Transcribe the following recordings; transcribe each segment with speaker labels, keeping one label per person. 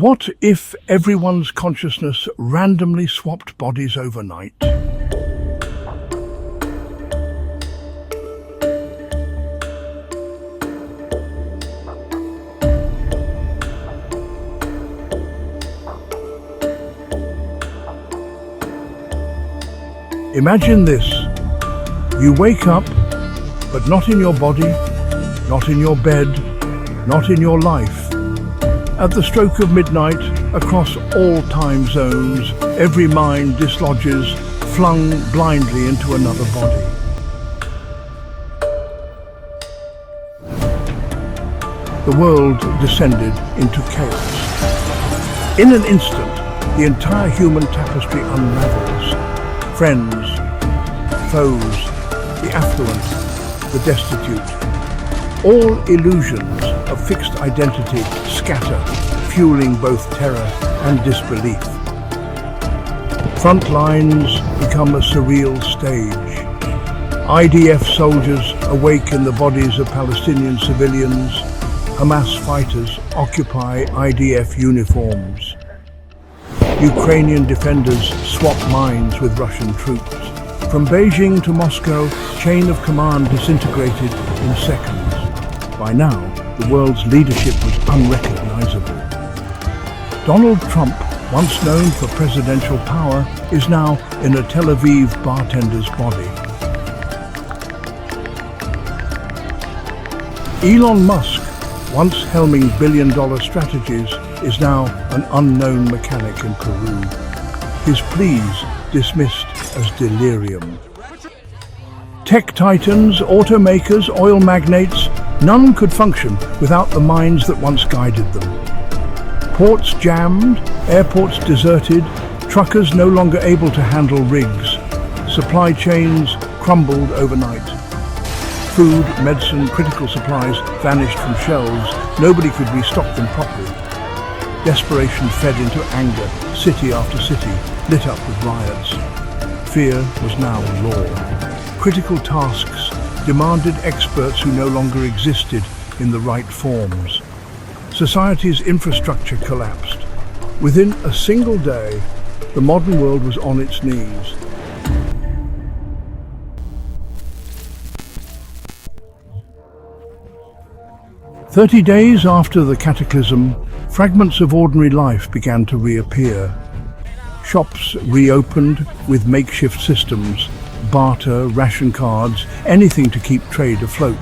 Speaker 1: What if everyone's consciousness randomly swapped bodies overnight? Imagine this. You wake up, but not in your body, not in your bed, not in your life. At the stroke of midnight, across all time zones, every mind dislodges, flung blindly into another body. The world descended into chaos. In an instant, the entire human tapestry unravels. Friends, foes, the affluent, the destitute. All illusions of fixed identity scatter, fueling both terror and disbelief. Front lines become a surreal stage. IDF soldiers awake in the bodies of Palestinian civilians. Hamas fighters occupy IDF uniforms. Ukrainian defenders swap minds with Russian troops. From Beijing to Moscow, chain of command disintegrated in seconds. By now, the world's leadership was unrecognizable. Donald Trump, once known for presidential power, is now in a Tel Aviv bartender's body. Elon Musk, once helming billion-dollar strategies, is now an unknown mechanic in Peru. His pleas dismissed as delirium. Tech titans, automakers, oil magnates, none could function without the minds that once guided them. Ports jammed, airports deserted, truckers no longer able to handle rigs. Supply chains crumbled overnight. Food, medicine, critical supplies vanished from shelves. Nobody could restock them properly. Desperation fed into anger, city after city, lit up with riots. Fear was now law. Critical tasks demanded experts who no longer existed in the right forms. Society's infrastructure collapsed. Within a single day, the modern world was on its knees. "30 days after the cataclysm, fragments of ordinary life began to reappear. Shops reopened with makeshift systems, barter, ration cards, anything to keep trade afloat.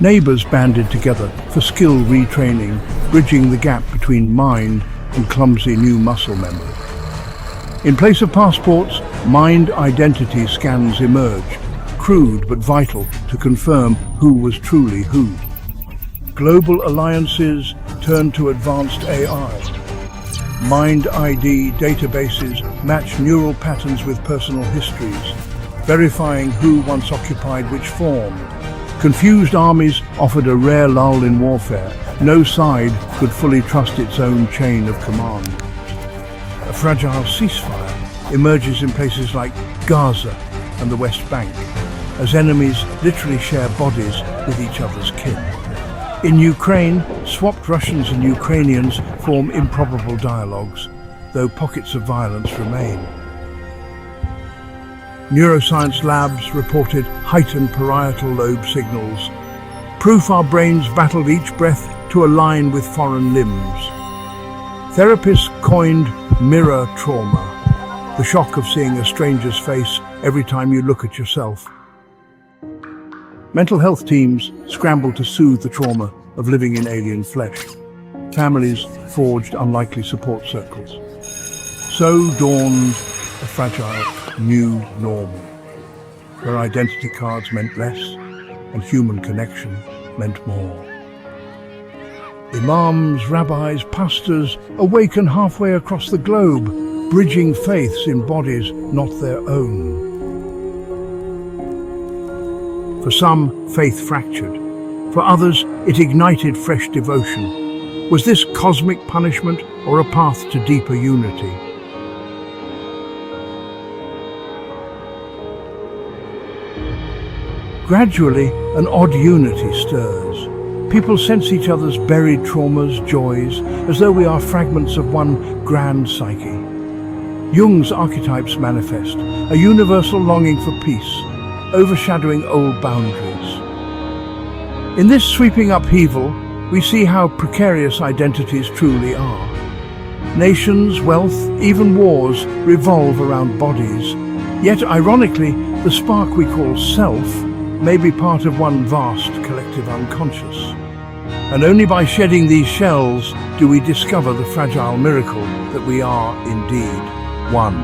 Speaker 1: Neighbors banded together for skill retraining, bridging the gap between mind and clumsy new muscle memory. In place of passports, mind identity scans emerged, crude but vital to confirm who was truly who. Global alliances turned to advanced AI. Mind ID databases match neural patterns with personal histories, verifying who once occupied which form. Confused armies offered a rare lull in warfare. No side could fully trust its own chain of command. A fragile ceasefire emerges in places like Gaza and the West Bank, as enemies literally share bodies with each other's kin. In Ukraine, swapped Russians and Ukrainians form improbable dialogues, though pockets of violence remain. Neuroscience labs reported heightened parietal lobe signals, proof our brains battled each breath to align with foreign limbs. Therapists coined mirror trauma, the shock of seeing a stranger's face every time you look at yourself. Mental health teams scrambled to soothe the trauma of living in alien flesh. Families forged unlikely support circles. So dawned a fragile new normal, where identity cards meant less and human connection meant more. Imams, rabbis, pastors awaken halfway across the globe, bridging faiths in bodies not their own. For some, faith fractured. For others, it ignited fresh devotion. Was this cosmic punishment or a path to deeper unity? Gradually, an odd unity stirs. People sense each other's buried traumas, joys, as though we are fragments of one grand psyche. Jung's archetypes manifest, a universal longing for peace, overshadowing old boundaries. In this sweeping upheaval, we see how precarious identities truly are. Nations, wealth, even wars revolve around bodies. Yet, ironically, the spark we call self may be part of one vast collective unconscious. And only by shedding these shells do we discover the fragile miracle that we are indeed one.